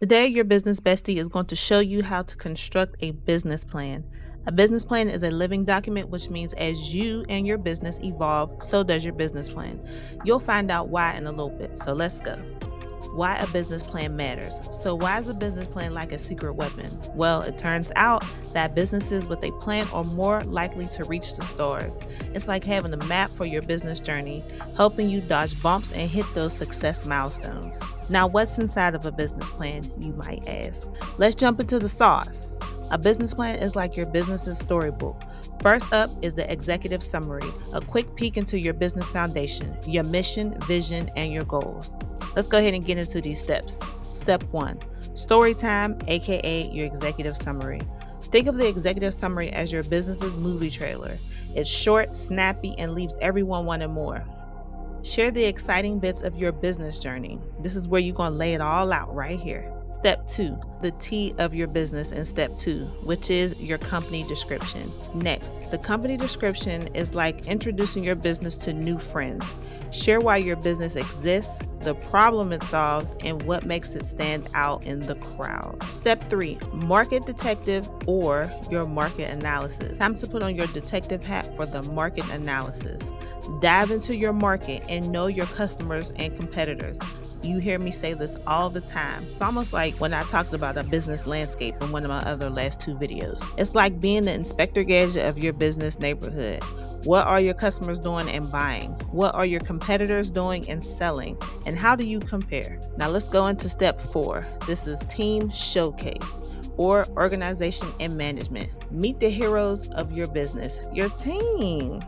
Today, your business bestie is going to show you how to construct a business plan. A business plan is a living document, which means as you and your business evolve, so does your business plan. You'll find out why in a little bit. So let's go. Why a business plan matters. So, why is a business plan like a secret weapon? Well, it turns out that businesses with a plan are more likely to reach the stars. It's like having a map for your business journey, helping you dodge bumps and hit those success milestones. Now, what's inside of a business plan, you might ask? Let's jump into the sauce. A business plan is like your business's storybook. First up is the executive summary, a quick peek into your business foundation, your mission, vision, and your goals. Let's go ahead and get into these steps. Step 1, story time, aka your executive summary. Think of the executive summary as your business's movie trailer. It's short, snappy, and leaves everyone wanting more. Share the exciting bits of your business journey. This is where you're going to lay it all out right here. Step 2, the T of your business in step 2, which is your company description. Next, the company description is like introducing your business to new friends. Share why your business exists, the problem it solves, and what makes it stand out in the crowd. Step 3, market detective or your market analysis. Time to put on your detective hat for the market analysis. Dive into your market and know your customers and competitors. You hear me say this all the time. It's almost like when I talked about a business landscape in one of my other last 2 videos. It's like being the inspector gadget of your business neighborhood. What are your customers doing and buying? What are your competitors doing and selling? And how do you compare? Now let's go into step 4. This is team showcase or organization and management. Meet the heroes of your business, your team.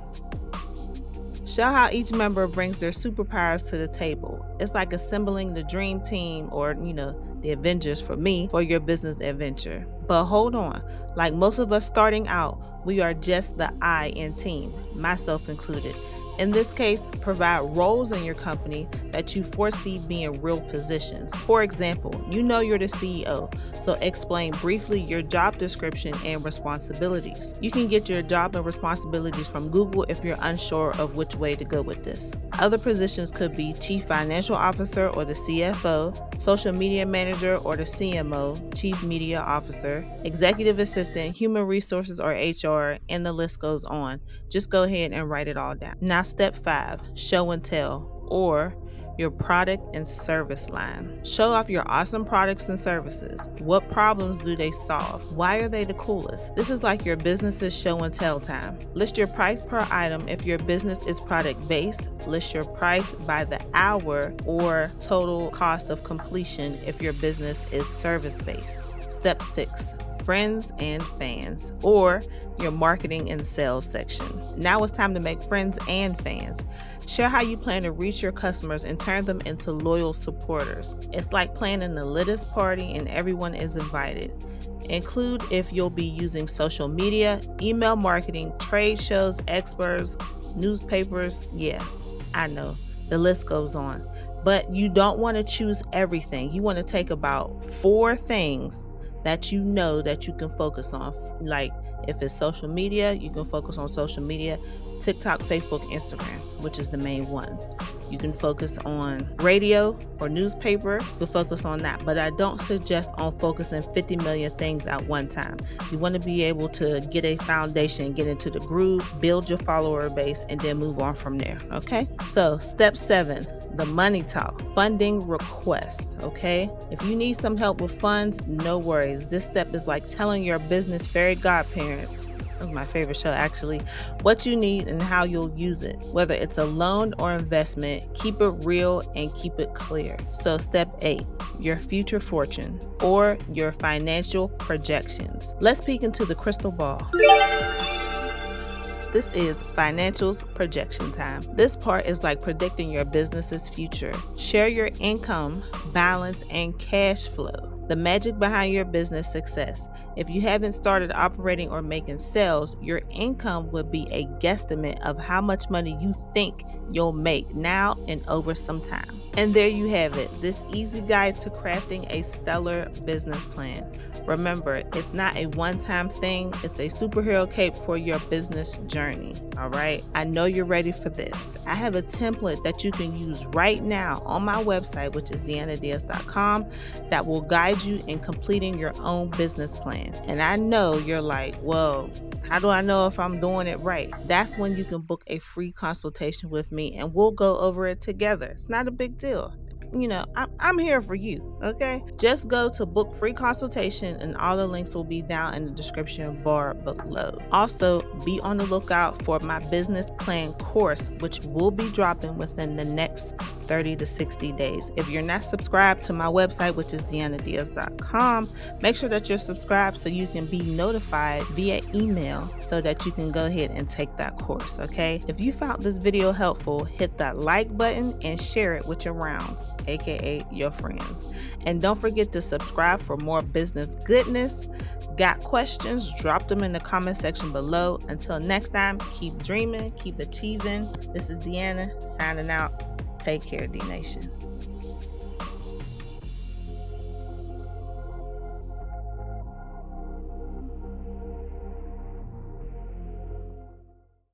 Show how each member brings their superpowers to the table. It's like assembling the dream team or, the Avengers for me for your business adventure. But hold on, like most of us starting out, we are just the I in team, myself included. In this case, provide roles in your company that you foresee being real positions. For example, you know you're the CEO, so explain briefly your job description and responsibilities. You can get your job and responsibilities from Google if you're unsure of which way to go with this. Other positions could be Chief Financial Officer or the CFO, Social Media Manager or the CMO, Chief Media Officer, Executive Assistant, Human Resources or HR, and the list goes on. Just go ahead and write it all down. Now, step 5, show and tell, or your product and service line. Show off your awesome products and services. What problems do they solve? Why are they the coolest? This is like your business's show and tell time. List your price per item if your business is product based. List your price by the hour or total cost of completion if your business is service based. Step 6, friends and fans, or your marketing and sales section. Now it's time to make friends and fans. Share how you plan to reach your customers and turn them into loyal supporters. It's like planning the littest party and everyone is invited. Include if you'll be using social media, email marketing, trade shows, experts, newspapers. Yeah, I know. The list goes on. But you don't want to choose everything. You want to take about 4 things that you know that you can focus on. Like if it's social media, you can focus on social media, TikTok, Facebook, Instagram, which is the main ones. You can focus on radio or newspaper, you can focus on that. But I don't suggest on focusing 50 million things at one time. You want to be able to get a foundation, get into the groove, build your follower base, and then move on from there, okay? So step 7, the money talk, funding request, okay? If you need some help with funds, no worries. This step is like telling your business fairy godparents, that's my favorite show actually, what you need and how you'll use it. Whether it's a loan or investment, keep it real and keep it clear. So step 8, your future fortune or your financial projections. Let's peek into the crystal ball. This is financials projection time. This part is like predicting your business's future. Share your income, balance, and cash flow. The magic behind your business success. If you haven't started operating or making sales, your income would be a guesstimate of how much money you think you'll make now and over some time. And there you have it, this easy guide to crafting a stellar business plan. Remember, it's not a one-time thing, it's a superhero cape for your business journey. All right. I know you're ready for this. I have a template that you can use right now on my website, which is deannadias.com, that will guide you in completing your own business plan. And I know you're like, whoa, how do I know if I'm doing it right? That's when you can book a free consultation with me and we'll go over it together. It's not a big deal. I'm here for you, okay? Just go to book free consultation and all the links will be down in the description bar below. Also, be on the lookout for my business plan course, which will be dropping within the next 30 to 60 days. If you're not subscribed to my website, which is deannadias.com, make sure that you're subscribed so you can be notified via email so that you can go ahead and take that course, okay? If you found this video helpful, hit that like button and share it with your rounds, aka your friends. And don't forget to subscribe for more business goodness. Got questions? Drop them in the comment section below. Until next time, keep dreaming, keep achieving. This is Deanna signing out. Take care, D Nation.